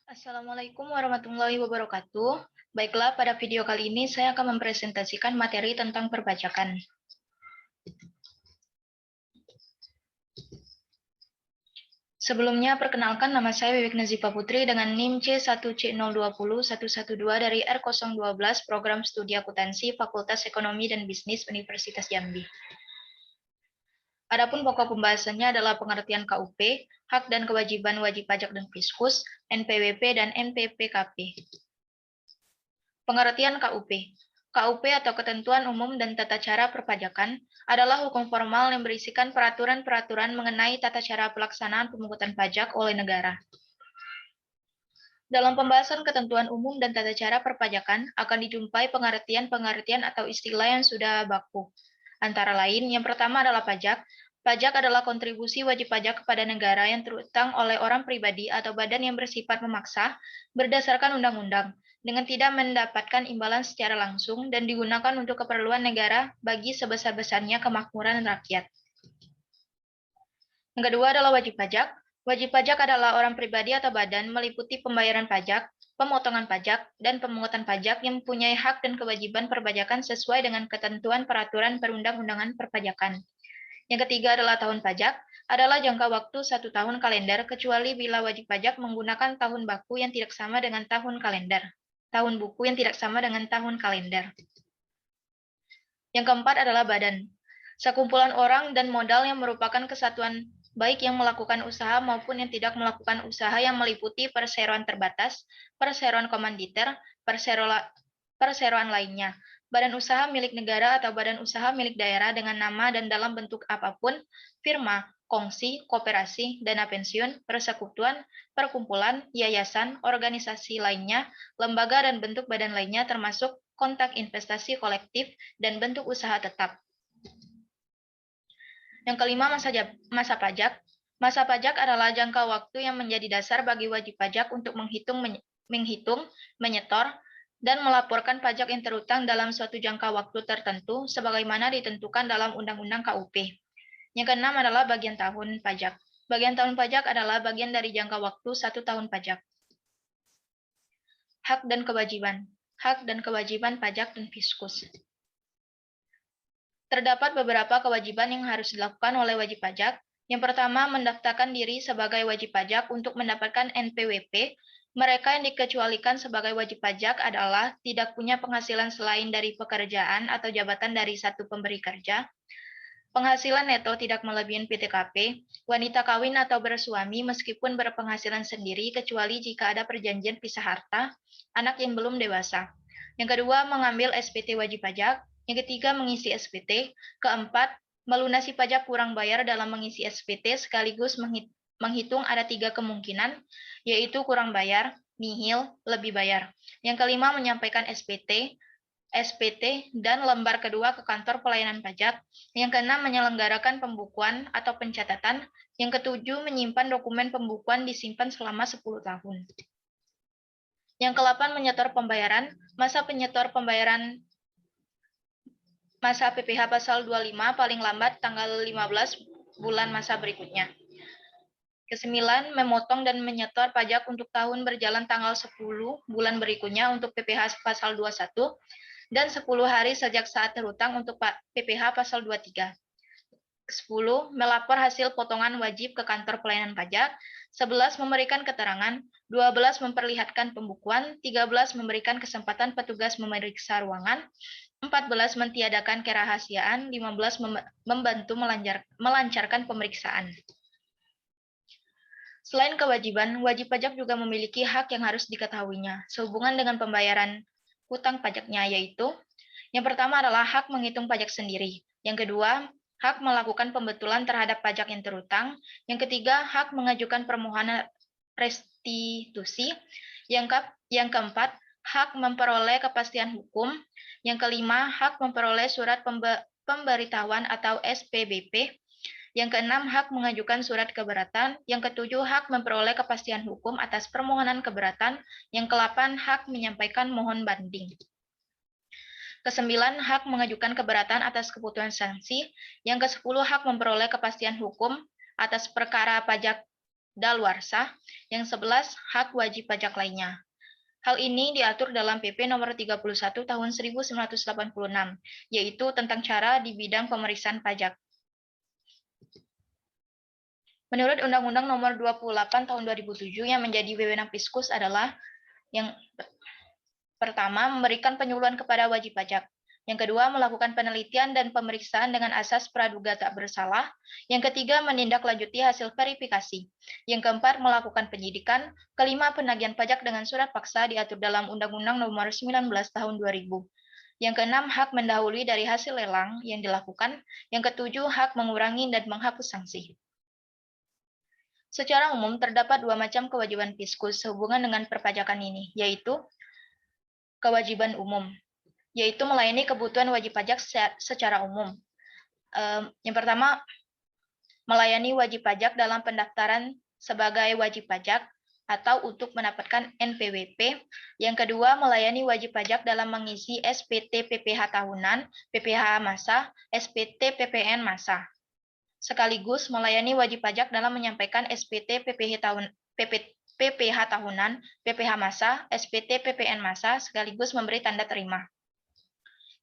Assalamualaikum warahmatullahi wabarakatuh. Baiklah, pada video kali ini saya akan mempresentasikan materi tentang perpajakan. Sebelumnya, perkenalkan nama saya Wiwik Nazifa Putri dengan NIM C1C020112 dari R012 Program Studi Akuntansi Fakultas Ekonomi dan Bisnis Universitas Jambi. Adapun pokok pembahasannya adalah pengertian KUP, hak dan kewajiban wajib pajak dan fiskus, NPWP, dan NPPKP. Pengertian KUP. KUP atau Ketentuan Umum dan Tata Cara Perpajakan adalah hukum formal yang berisikan peraturan-peraturan mengenai tata cara pelaksanaan pemungutan pajak oleh negara. Dalam pembahasan ketentuan umum dan tata cara perpajakan akan dijumpai pengertian-pengertian atau istilah yang sudah baku. Antara lain, yang pertama adalah pajak. Pajak adalah kontribusi wajib pajak kepada negara yang terutang oleh orang pribadi atau badan yang bersifat memaksa berdasarkan undang-undang, dengan tidak mendapatkan imbalan secara langsung dan digunakan untuk keperluan negara bagi sebesar-besarnya kemakmuran rakyat. Yang kedua adalah wajib pajak. Wajib pajak adalah orang pribadi atau badan meliputi pembayaran pajak, pemotongan pajak, dan pemungutan pajak yang mempunyai hak dan kewajiban perpajakan sesuai dengan ketentuan peraturan perundang-undangan perpajakan. Yang ketiga adalah tahun pajak, adalah jangka waktu 1 tahun kalender kecuali bila wajib pajak menggunakan tahun baku yang tidak sama dengan tahun kalender. Tahun buku yang tidak sama dengan tahun kalender. Yang keempat adalah badan. Sekumpulan orang dan modal yang merupakan kesatuan baik yang melakukan usaha maupun yang tidak melakukan usaha yang meliputi perseroan terbatas, perseroan komanditer, perseroan lainnya, badan usaha milik negara atau badan usaha milik daerah dengan nama dan dalam bentuk apapun, firma, kongsi, koperasi, dana pensiun, persekutuan, perkumpulan, yayasan, organisasi lainnya, lembaga dan bentuk badan lainnya termasuk kontak investasi kolektif, dan bentuk usaha tetap. Yang kelima, masa pajak. Masa pajak adalah jangka waktu yang menjadi dasar bagi wajib pajak untuk menghitung, menyetor, dan melaporkan pajak yang terutang dalam suatu jangka waktu tertentu sebagaimana ditentukan dalam Undang-Undang KUP. Yang keenam adalah bagian tahun pajak. Bagian tahun pajak adalah bagian dari jangka waktu 1 tahun pajak. Hak dan kewajiban. Hak dan kewajiban pajak dan fiskus. Terdapat beberapa kewajiban yang harus dilakukan oleh wajib pajak. Yang pertama, mendaftarkan diri sebagai wajib pajak untuk mendapatkan NPWP. Mereka yang dikecualikan sebagai wajib pajak adalah tidak punya penghasilan selain dari pekerjaan atau jabatan dari satu pemberi kerja, penghasilan neto tidak melebihi PTKP, wanita kawin atau bersuami meskipun berpenghasilan sendiri kecuali jika ada perjanjian pisah harta, anak yang belum dewasa. Yang kedua, mengambil SPT wajib pajak. Yang ketiga, mengisi SPT. Keempat, melunasi pajak kurang bayar dalam mengisi SPT sekaligus menghitung ada 3 kemungkinan, yaitu kurang bayar, nihil, lebih bayar. Yang kelima, menyampaikan SPT, dan lembar kedua ke kantor pelayanan pajak. Yang keenam, menyelenggarakan pembukuan atau pencatatan. Yang ketujuh, menyimpan dokumen pembukuan disimpan selama 10 tahun. Yang ke-8, menyetor pembayaran. Masa PPh pasal 25 paling lambat tanggal 15 bulan masa berikutnya. Ke-9, memotong dan menyetor pajak untuk tahun berjalan tanggal 10 bulan berikutnya untuk PPh pasal 21 dan 10 hari sejak saat terhutang untuk PPh pasal 23. 10. Melapor hasil potongan wajib ke kantor pelayanan pajak. 11. Memberikan keterangan. 12. Memperlihatkan pembukuan. 13. Memberikan kesempatan petugas memeriksa ruangan. 14. Mentiadakan kerahasiaan. 15. Membantu melancarkan pemeriksaan. Selain kewajiban, wajib pajak juga memiliki hak yang harus diketahuinya sehubungan dengan pembayaran hutang pajaknya, yaitu yang pertama adalah hak menghitung pajak sendiri. Yang kedua, hak melakukan pembetulan terhadap pajak yang terhutang. Yang ketiga, hak mengajukan permohonan restitusi. Yang keempat, hak memperoleh kepastian hukum. Yang kelima, hak memperoleh surat pemberitahuan atau SPBP. Yang keenam, hak mengajukan surat keberatan. Yang ketujuh, hak memperoleh kepastian hukum atas permohonan keberatan. Yang ke-8, hak menyampaikan mohon banding. Ke-9, hak mengajukan keberatan atas keputusan sanksi. Yang ke-10, hak memperoleh kepastian hukum atas perkara pajak daluarsa, yang 11 hak wajib pajak lainnya. Hal ini diatur dalam PP nomor 31 tahun 1986, yaitu tentang cara di bidang pemeriksaan pajak. Menurut Undang-Undang nomor 28 tahun 2007 yang menjadi wewenang Fiskus adalah yang pertama, memberikan penyuluhan kepada wajib pajak. Yang kedua, melakukan penelitian dan pemeriksaan dengan asas praduga tak bersalah. Yang ketiga, menindaklanjuti hasil verifikasi. Yang keempat, melakukan penyidikan. Kelima, penagihan pajak dengan surat paksa diatur dalam Undang-Undang Nomor 19 Tahun 2000. Yang keenam, hak mendahului dari hasil lelang yang dilakukan. Yang ketujuh, hak mengurangi dan menghapus sanksi. Secara umum, terdapat dua macam kewajiban Fiskus sehubungan dengan perpajakan ini, yaitu kewajiban umum, yaitu melayani kebutuhan wajib pajak secara umum. Yang pertama, melayani wajib pajak dalam pendaftaran sebagai wajib pajak atau untuk mendapatkan NPWP. Yang kedua, melayani wajib pajak dalam mengisi SPT PPh tahunan, PPh masa, SPT PPN masa. Sekaligus melayani wajib pajak dalam menyampaikan SPT PPh tahunan, PPh masa, SPT PPN masa, sekaligus memberi tanda terima.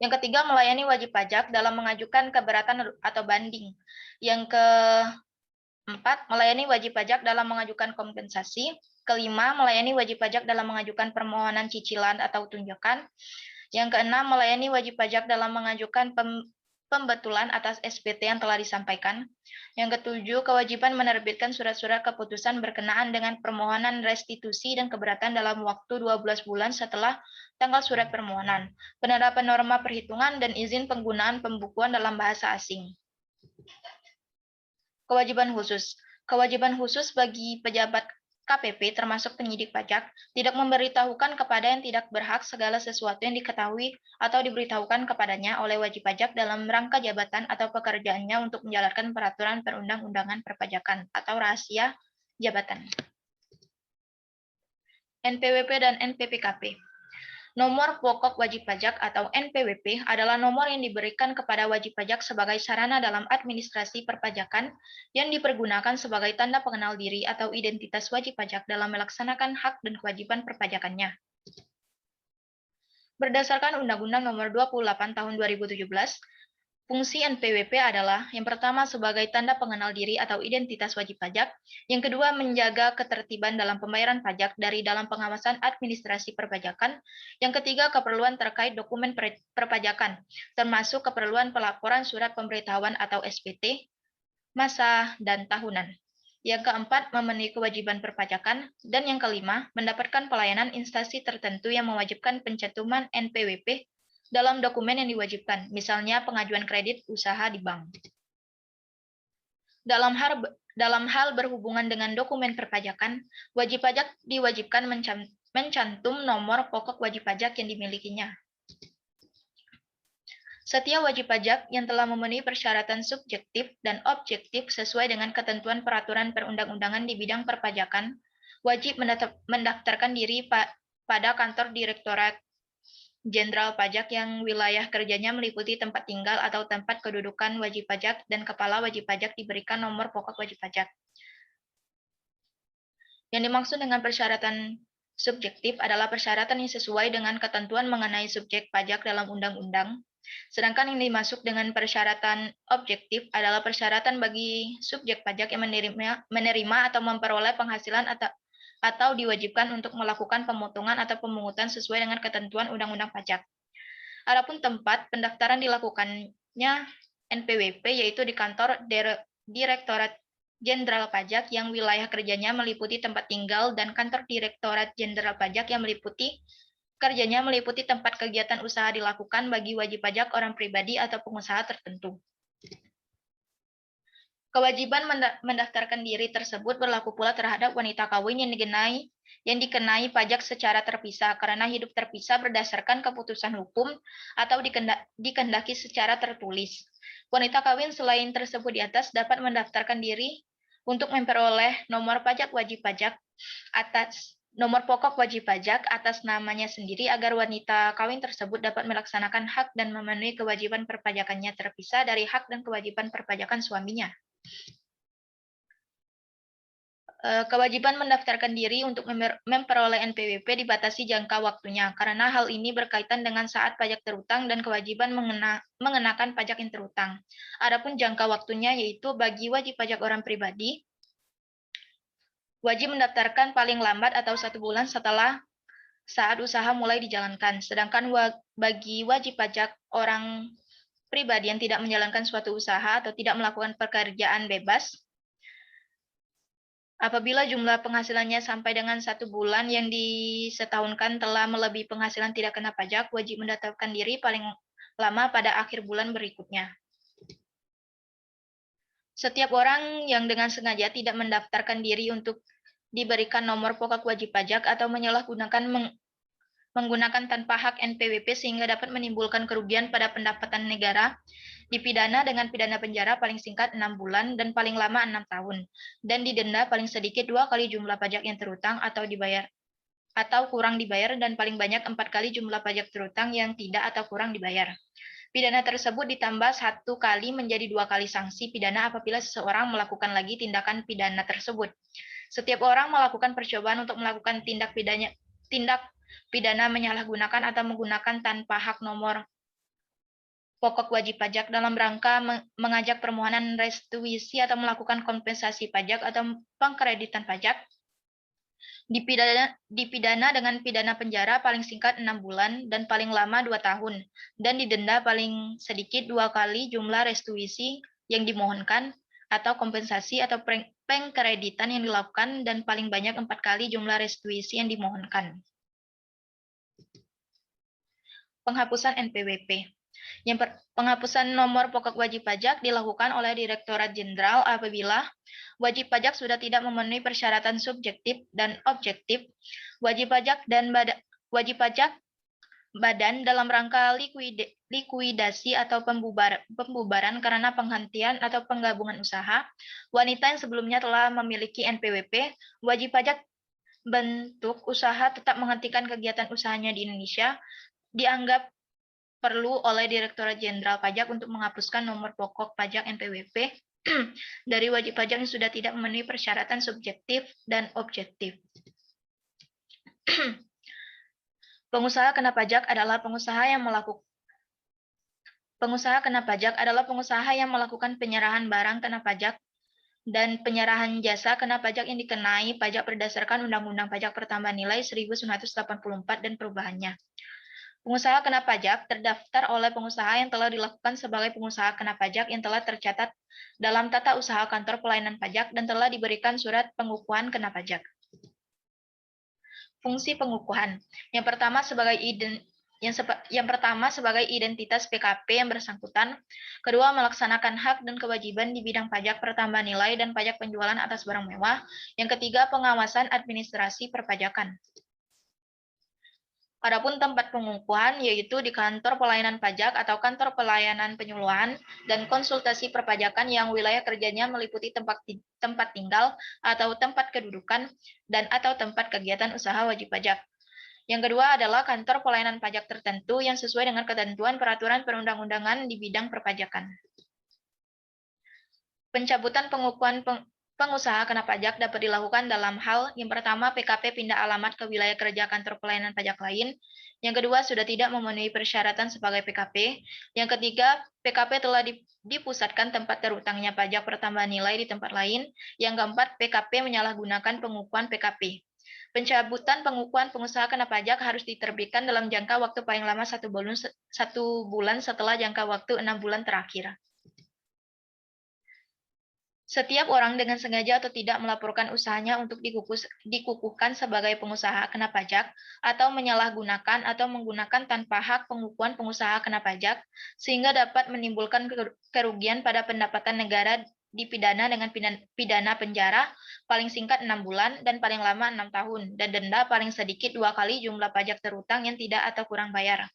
Yang ketiga, melayani wajib pajak dalam mengajukan keberatan atau banding. Yang keempat, melayani wajib pajak dalam mengajukan kompensasi. Kelima, melayani wajib pajak dalam mengajukan permohonan cicilan atau tunjangan. Yang keenam, melayani wajib pajak dalam mengajukan pembetulan atas SPT yang telah disampaikan. Yang ketujuh, kewajiban menerbitkan surat-surat keputusan berkenaan dengan permohonan restitusi dan keberatan dalam waktu 12 bulan setelah tanggal surat permohonan, penerapan norma perhitungan, dan izin penggunaan pembukuan dalam bahasa asing. Kewajiban khusus. Kewajiban khusus bagi pejabat KPP termasuk penyidik pajak tidak memberitahukan kepada yang tidak berhak segala sesuatu yang diketahui atau diberitahukan kepadanya oleh wajib pajak dalam rangka jabatan atau pekerjaannya untuk menjalankan peraturan perundang-undangan perpajakan atau rahasia jabatan. NPWP dan NPPKP. Nomor pokok wajib pajak atau NPWP adalah nomor yang diberikan kepada wajib pajak sebagai sarana dalam administrasi perpajakan yang dipergunakan sebagai tanda pengenal diri atau identitas wajib pajak dalam melaksanakan hak dan kewajiban perpajakannya. Berdasarkan Undang-Undang Nomor 28 Tahun 2017, fungsi NPWP adalah yang pertama sebagai tanda pengenal diri atau identitas wajib pajak, yang kedua menjaga ketertiban dalam pembayaran pajak dari dalam pengawasan administrasi perpajakan, yang ketiga keperluan terkait dokumen perpajakan, termasuk keperluan pelaporan surat pemberitahuan atau SPT, masa, dan tahunan. Yang keempat, memenuhi kewajiban perpajakan, dan yang kelima, mendapatkan pelayanan instansi tertentu yang mewajibkan pencantuman NPWP dalam dokumen yang diwajibkan, misalnya pengajuan kredit usaha di bank. Dalam hal berhubungan dengan dokumen perpajakan, wajib pajak diwajibkan mencantum nomor pokok wajib pajak yang dimilikinya. Setiap wajib pajak yang telah memenuhi persyaratan subjektif dan objektif sesuai dengan ketentuan peraturan perundang-undangan di bidang perpajakan, wajib mendaftarkan diri pada kantor Direktorat Jenderal Pajak yang wilayah kerjanya meliputi tempat tinggal atau tempat kedudukan wajib pajak, dan kepala wajib pajak diberikan nomor pokok wajib pajak. Yang dimaksud dengan persyaratan subjektif adalah persyaratan yang sesuai dengan ketentuan mengenai subjek pajak dalam undang-undang. Sedangkan yang dimaksud dengan persyaratan objektif adalah persyaratan bagi subjek pajak yang menerima atau memperoleh penghasilan atau diwajibkan untuk melakukan pemotongan atau pemungutan sesuai dengan ketentuan Undang-Undang Pajak. Adapun tempat pendaftaran dilakukannya NPWP yaitu di kantor Direktorat Jenderal Pajak yang wilayah kerjanya meliputi tempat tinggal, dan kantor Direktorat Jenderal Pajak yang meliputi tempat kegiatan usaha dilakukan bagi wajib pajak orang pribadi atau pengusaha tertentu. Kewajiban mendaftarkan diri tersebut berlaku pula terhadap wanita kawin yang dikenai pajak secara terpisah karena hidup terpisah berdasarkan keputusan hukum atau dikehendaki secara tertulis. Wanita kawin selain tersebut di atas dapat mendaftarkan diri untuk memperoleh nomor pajak wajib pajak atas nomor pokok wajib pajak atas namanya sendiri agar wanita kawin tersebut dapat melaksanakan hak dan memenuhi kewajiban perpajakannya terpisah dari hak dan kewajiban perpajakan suaminya. Kewajiban mendaftarkan diri untuk memperoleh NPWP dibatasi jangka waktunya, karena hal ini berkaitan dengan saat pajak terutang dan kewajiban mengenakan pajak yang terutang. Adapun jangka waktunya yaitu bagi wajib pajak orang pribadi, wajib mendaftarkan paling lambat atau 1 bulan setelah saat usaha mulai dijalankan. Sedangkan bagi wajib pajak orang pribadi yang tidak menjalankan suatu usaha atau tidak melakukan pekerjaan bebas, apabila jumlah penghasilannya sampai dengan 1 bulan yang disetahunkan telah melebihi penghasilan tidak kena pajak, wajib mendaftarkan diri paling lama pada akhir bulan berikutnya. Setiap orang yang dengan sengaja tidak mendaftarkan diri untuk diberikan nomor pokok wajib pajak atau menggunakan tanpa hak NPWP sehingga dapat menimbulkan kerugian pada pendapatan negara, dipidana dengan pidana penjara paling singkat 6 bulan dan paling lama 6 tahun, dan didenda paling sedikit 2 kali jumlah pajak yang terutang atau dibayar atau kurang dibayar, dan paling banyak 4 kali jumlah pajak terutang yang tidak atau kurang dibayar. Pidana tersebut ditambah 1 kali menjadi 2 kali sanksi pidana apabila seseorang melakukan lagi tindakan pidana tersebut. Setiap orang melakukan percobaan untuk melakukan tindak pidana menyalahgunakan atau menggunakan tanpa hak nomor pokok wajib pajak dalam rangka mengajak permohonan restitusi atau melakukan kompensasi pajak atau pengkreditan pajak, dipidana dengan pidana penjara paling singkat 6 bulan dan paling lama 2 tahun, dan didenda paling sedikit 2 kali jumlah restitusi yang dimohonkan atau kompensasi atau pengkreditan yang dilakukan, dan paling banyak 4 kali jumlah restitusi yang dimohonkan. Penghapusan NPWP. Penghapusan nomor pokok wajib pajak dilakukan oleh Direktorat Jenderal apabila wajib pajak sudah tidak memenuhi persyaratan subjektif dan objektif, wajib pajak badan dalam rangka likuidasi atau pembubaran karena penghentian atau penggabungan usaha, wanita yang sebelumnya telah memiliki NPWP, wajib pajak bentuk usaha tetap menghentikan kegiatan usahanya di Indonesia, dianggap perlu oleh Direktorat Jenderal Pajak untuk menghapuskan nomor pokok pajak NPWP dari wajib pajak yang sudah tidak memenuhi persyaratan subjektif dan objektif. Pengusaha kena pajak adalah pengusaha yang melakukan penyerahan barang kena pajak dan penyerahan jasa kena pajak yang dikenai pajak berdasarkan Undang-Undang Pajak Pertambahan Nilai 1984 dan perubahannya. Pengusaha kena pajak terdaftar oleh pengusaha yang telah dilakukan sebagai pengusaha kena pajak yang telah tercatat dalam tata usaha kantor pelayanan pajak dan telah diberikan surat pengukuhan kena pajak. Fungsi pengukuhan. Yang pertama sebagai identitas PKP yang bersangkutan, kedua melaksanakan hak dan kewajiban di bidang pajak pertambahan nilai dan pajak penjualan atas barang mewah, yang ketiga pengawasan administrasi perpajakan. Adapun tempat pengukuhan yaitu di kantor pelayanan pajak atau kantor pelayanan penyuluhan dan konsultasi perpajakan yang wilayah kerjanya meliputi tempat tinggal atau tempat kedudukan dan atau tempat kegiatan usaha wajib pajak. Yang kedua adalah kantor pelayanan pajak tertentu yang sesuai dengan ketentuan peraturan perundang-undangan di bidang perpajakan. Pencabutan pengukuhan pengusaha kena pajak dapat dilakukan dalam hal yang pertama PKP pindah alamat ke wilayah kerja kantor pelayanan pajak lain, yang kedua sudah tidak memenuhi persyaratan sebagai PKP, yang ketiga PKP telah dipusatkan tempat terutangnya pajak pertambahan nilai di tempat lain, yang keempat PKP menyalahgunakan pengukuhan PKP. Pencabutan pengukuhan pengusaha kena pajak harus diterbitkan dalam jangka waktu paling lama 1 bulan setelah jangka waktu 6 bulan terakhir. Setiap orang dengan sengaja atau tidak melaporkan usahanya untuk dikukuhkan sebagai pengusaha kena pajak atau menyalahgunakan atau menggunakan tanpa hak pengukuhan pengusaha kena pajak sehingga dapat menimbulkan kerugian pada pendapatan negara dipidana dengan pidana penjara paling singkat 6 bulan dan paling lama 6 tahun dan denda paling sedikit 2 kali jumlah pajak terutang yang tidak atau kurang bayar.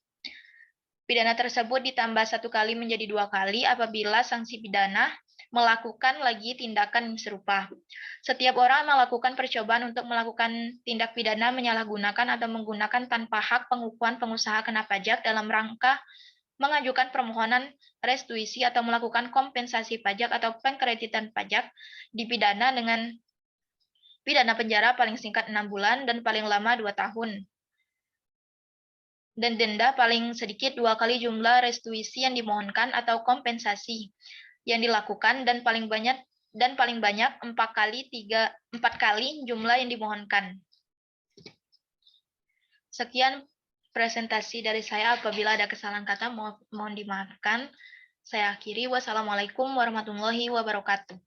Pidana tersebut ditambah 1 kali menjadi 2 kali apabila sanksi pidana melakukan lagi tindakan serupa. Setiap orang melakukan percobaan untuk melakukan tindak pidana menyalahgunakan atau menggunakan tanpa hak pengukuhan pengusaha kena pajak dalam rangka mengajukan permohonan restitusi atau melakukan kompensasi pajak atau pengkreditan pajak, dipidana dengan pidana penjara paling singkat 6 bulan dan paling lama 2 tahun. Dan denda paling sedikit 2 kali jumlah restitusi yang dimohonkan atau kompensasi yang dilakukan dan paling banyak 4 kali jumlah yang dimohonkan. Sekian presentasi dari saya. Apabila ada kesalahan kata mohon dimaafkan. Saya akhiri. Wassalamualaikum warahmatullahi wabarakatuh.